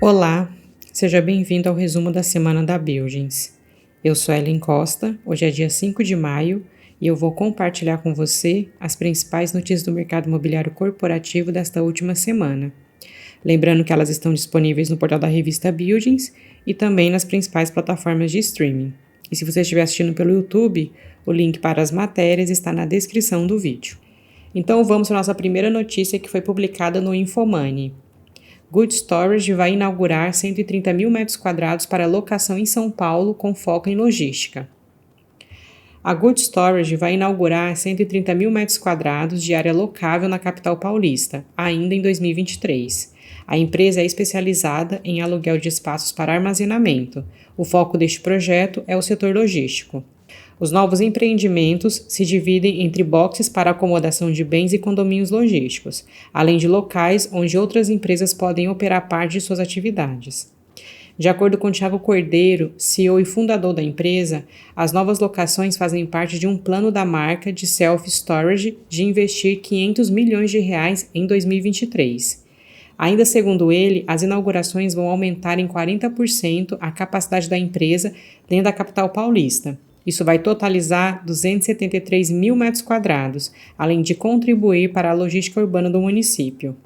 Olá, seja bem-vindo ao resumo da semana da Buildings. Eu sou Ellen Costa, hoje é dia 5 de maio e eu vou compartilhar com você as principais notícias do mercado imobiliário corporativo desta última semana. Lembrando que elas estão disponíveis no portal da revista Buildings e também nas principais plataformas de streaming. E se você estiver assistindo pelo YouTube, o link para as matérias está na descrição do vídeo. Então vamos para a nossa primeira notícia que foi publicada no Infomoney. Good Storage vai inaugurar 130 mil metros quadrados para locação em São Paulo com foco em logística. A Good Storage vai inaugurar 130 mil metros quadrados de área locável na capital paulista, ainda em 2023. A empresa é especializada em aluguel de espaços para armazenamento. O foco deste projeto é o setor logístico. Os novos empreendimentos se dividem entre boxes para acomodação de bens e condomínios logísticos, além de locais onde outras empresas podem operar parte de suas atividades. De acordo com Thiago Cordeiro, CEO e fundador da empresa, as novas locações fazem parte de um plano da marca de self-storage de investir 500 milhões de reais em 2023. Ainda segundo ele, as inaugurações vão aumentar em 40% a capacidade da empresa dentro da capital paulista. Isso vai totalizar 273 mil metros quadrados, além de contribuir para a logística urbana do município.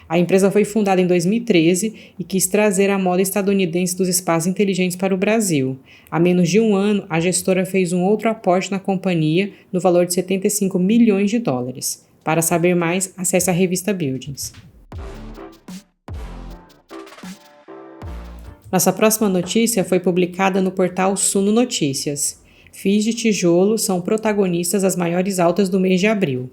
A empresa foi fundada em 2013 e quis trazer a moda estadunidense dos espaços inteligentes para o Brasil. Há menos de um ano, a gestora fez um outro aporte na companhia no valor de 75 milhões de dólares. Para saber mais, acesse a revista Buildings. Nossa próxima notícia foi publicada no portal Suno Notícias. FIIs de tijolo são protagonistas das maiores altas do mês de abril.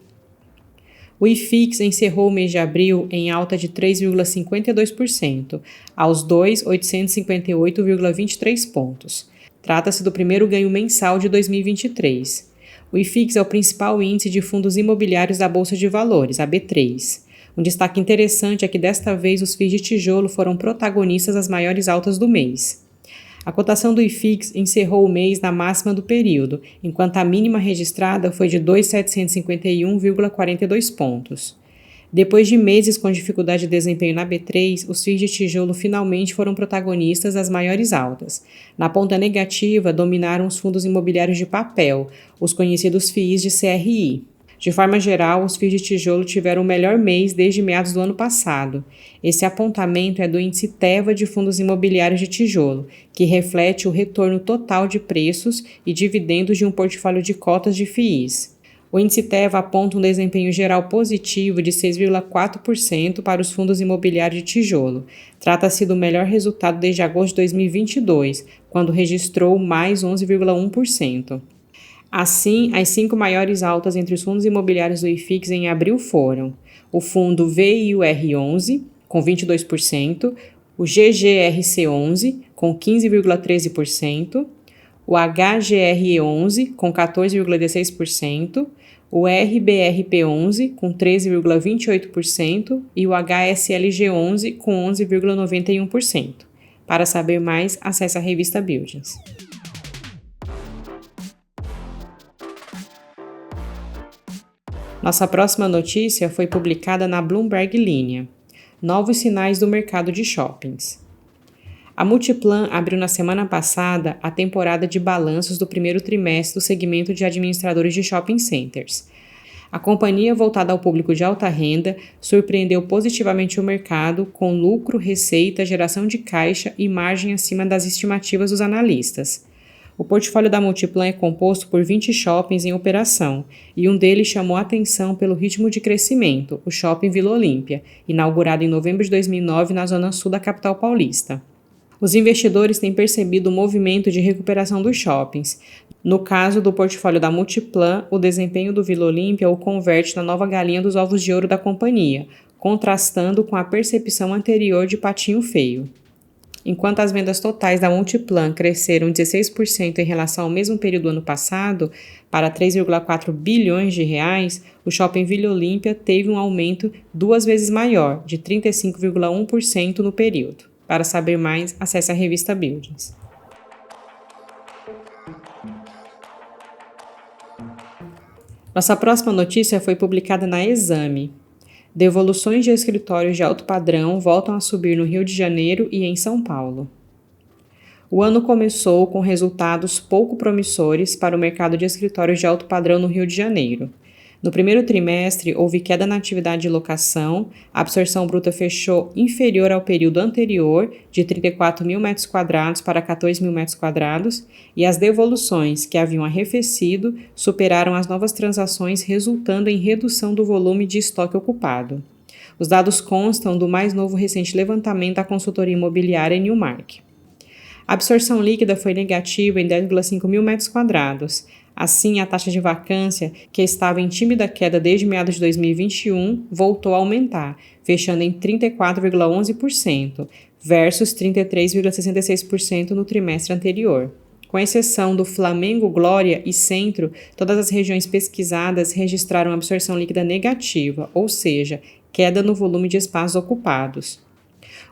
O IFIX encerrou o mês de abril em alta de 3,52%, aos 2.858,23 pontos. Trata-se do primeiro ganho mensal de 2023. O IFIX é o principal índice de fundos imobiliários da Bolsa de Valores, a B3. Um destaque interessante é que desta vez os FIIs de tijolo foram protagonistas das maiores altas do mês. A cotação do IFIX encerrou o mês na máxima do período, enquanto a mínima registrada foi de 2.751,42 pontos. Depois de meses com dificuldade de desempenho na B3, os FIIs de tijolo finalmente foram protagonistas das maiores altas. Na ponta negativa, dominaram os fundos imobiliários de papel, os conhecidos FIIs de CRI. De forma geral, os FIIs de tijolo tiveram o melhor mês desde meados do ano passado. Esse apontamento é do índice TEVA de fundos imobiliários de tijolo, que reflete o retorno total de preços e dividendos de um portfólio de cotas de FIIs. O índice TEVA aponta um desempenho geral positivo de 6,4% para os fundos imobiliários de tijolo. Trata-se do melhor resultado desde agosto de 2022, quando registrou mais 11,1%. Assim, as 5 maiores altas entre os fundos imobiliários do IFIX em abril foram o fundo VIUR11, com 22%, o GGRC11, com 15,13%, o HGRE11, com 14,16%, o RBRP11, com 13,28% e o HSLG11, com 11,91%. Para saber mais, acesse a revista Buildings. Nossa próxima notícia foi publicada na Bloomberg Linha. Novos sinais do mercado de shoppings. A Multiplan abriu na semana passada a temporada de balanços do primeiro trimestre do segmento de administradores de shopping centers. A companhia, voltada ao público de alta renda, surpreendeu positivamente o mercado com lucro, receita, geração de caixa e margem acima das estimativas dos analistas. O portfólio da Multiplan é composto por 20 shoppings em operação, e um deles chamou a atenção pelo ritmo de crescimento, o Shopping Vila Olímpia, inaugurado em novembro de 2009 na zona sul da capital paulista. Os investidores têm percebido o movimento de recuperação dos shoppings. No caso do portfólio da Multiplan, o desempenho do Vila Olímpia o converte na nova galinha dos ovos de ouro da companhia, contrastando com a percepção anterior de patinho feio. Enquanto as vendas totais da Multiplan cresceram 16% em relação ao mesmo período do ano passado, para 3,4 bilhões de reais, o Shopping Vila Olímpia teve um aumento 2 vezes maior, de 35,1% no período. Para saber mais, acesse a revista Buildings. Nossa próxima notícia foi publicada na Exame. Devoluções de escritórios de alto padrão voltam a subir no Rio de Janeiro e em São Paulo. O ano começou com resultados pouco promissores para o mercado de escritórios de alto padrão no Rio de Janeiro. No primeiro trimestre, houve queda na atividade de locação, a absorção bruta fechou inferior ao período anterior, de 34 mil metros quadrados para 14 mil metros quadrados, e as devoluções, que haviam arrefecido, superaram as novas transações, resultando em redução do volume de estoque ocupado. Os dados constam do mais novo recente levantamento da consultoria imobiliária Newmark. A absorção líquida foi negativa em 10,5 mil metros quadrados. Assim, a taxa de vacância, que estava em tímida queda desde meados de 2021, voltou a aumentar, fechando em 34,11%, versus 33,66% no trimestre anterior. Com exceção do Flamengo, Glória e Centro, todas as regiões pesquisadas registraram absorção líquida negativa, ou seja, queda no volume de espaços ocupados.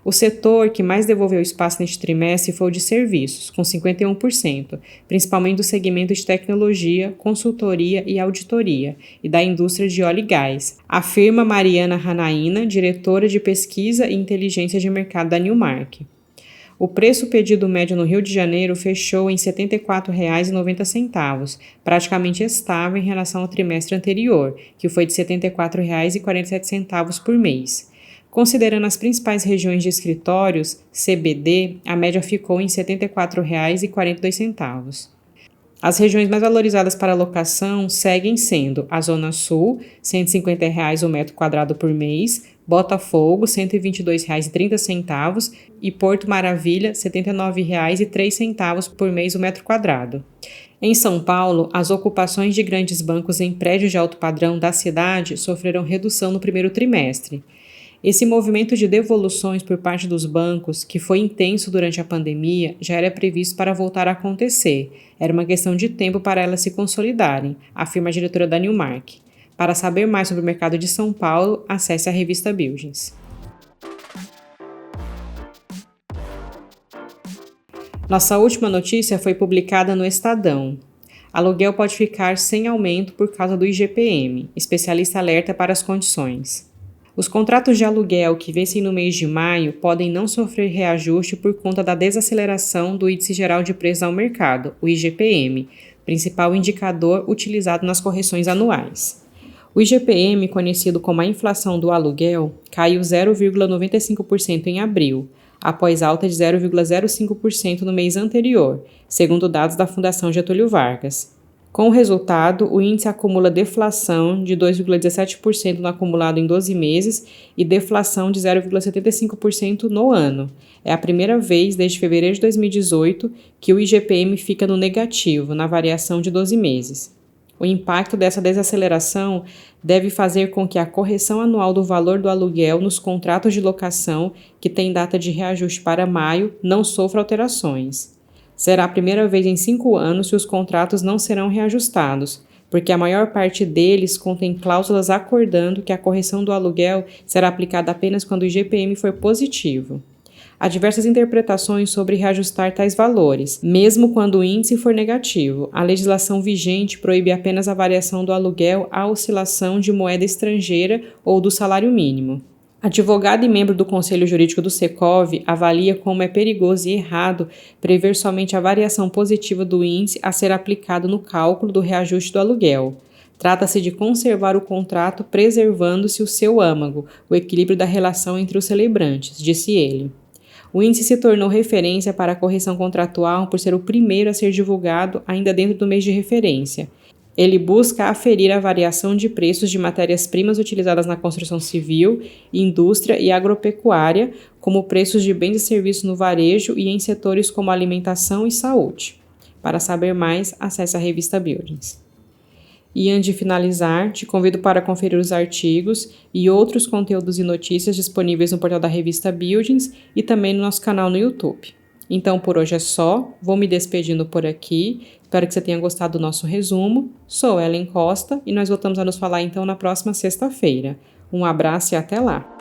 O setor que mais devolveu espaço neste trimestre foi o de serviços, com 51%, principalmente do segmento de tecnologia, consultoria e auditoria, e da indústria de óleo e gás, afirma Mariana Ranaína, diretora de pesquisa e inteligência de mercado da Newmark. O preço pedido médio no Rio de Janeiro fechou em R$ 74,90, praticamente estável em relação ao trimestre anterior, que foi de R$ 74,47 por mês. Considerando as principais regiões de escritórios, CBD, a média ficou em R$ 74,42. As regiões mais valorizadas para locação seguem sendo a Zona Sul, R$ 150 o metro quadrado por mês, Botafogo, R$ 122,30 e Porto Maravilha, R$ 79,03 por mês o metro quadrado. Em São Paulo, as ocupações de grandes bancos em prédios de alto padrão da cidade sofreram redução no primeiro trimestre. Esse movimento de devoluções por parte dos bancos, que foi intenso durante a pandemia, já era previsto para voltar a acontecer. Era uma questão de tempo para elas se consolidarem, afirma a diretora da Newmark. Para saber mais sobre o mercado de São Paulo, acesse a revista Buildings. Nossa última notícia foi publicada no Estadão. Aluguel pode ficar sem aumento por causa do IGPM. Especialista alerta para as condições. Os contratos de aluguel que vencem no mês de maio podem não sofrer reajuste por conta da desaceleração do Índice Geral de Preços ao Mercado, o IGPM, principal indicador utilizado nas correções anuais. O IGPM, conhecido como a inflação do aluguel, caiu 0,95% em abril, após alta de 0,05% no mês anterior, segundo dados da Fundação Getúlio Vargas. Com o resultado, o índice acumula deflação de 2,17% no acumulado em 12 meses e deflação de 0,75% no ano. É a primeira vez desde fevereiro de 2018 que o IGPM fica no negativo, na variação de 12 meses. O impacto dessa desaceleração deve fazer com que a correção anual do valor do aluguel nos contratos de locação, que tem data de reajuste para maio, não sofra alterações. Será a primeira vez em 5 anos que os contratos não serão reajustados, porque a maior parte deles contém cláusulas acordando que a correção do aluguel será aplicada apenas quando o IGPM for positivo. Há diversas interpretações sobre reajustar tais valores, mesmo quando o índice for negativo. A legislação vigente proíbe apenas a variação do aluguel à oscilação de moeda estrangeira ou do salário mínimo. Advogado e membro do Conselho Jurídico do Secov avalia como é perigoso e errado prever somente a variação positiva do índice a ser aplicado no cálculo do reajuste do aluguel. Trata-se de conservar o contrato preservando-se o seu âmago, o equilíbrio da relação entre os celebrantes, disse ele. O índice se tornou referência para a correção contratual por ser o primeiro a ser divulgado ainda dentro do mês de referência. Ele busca aferir a variação de preços de matérias-primas utilizadas na construção civil, indústria e agropecuária, como preços de bens e serviços no varejo e em setores como alimentação e saúde. Para saber mais, acesse a revista Buildings. E antes de finalizar, te convido para conferir os artigos e outros conteúdos e notícias disponíveis no portal da revista Buildings e também no nosso canal no YouTube. Então, por hoje é só, vou me despedindo por aqui, espero que você tenha gostado do nosso resumo. Sou Ellen Costa e nós voltamos a nos falar então na próxima sexta-feira. Um abraço e até lá!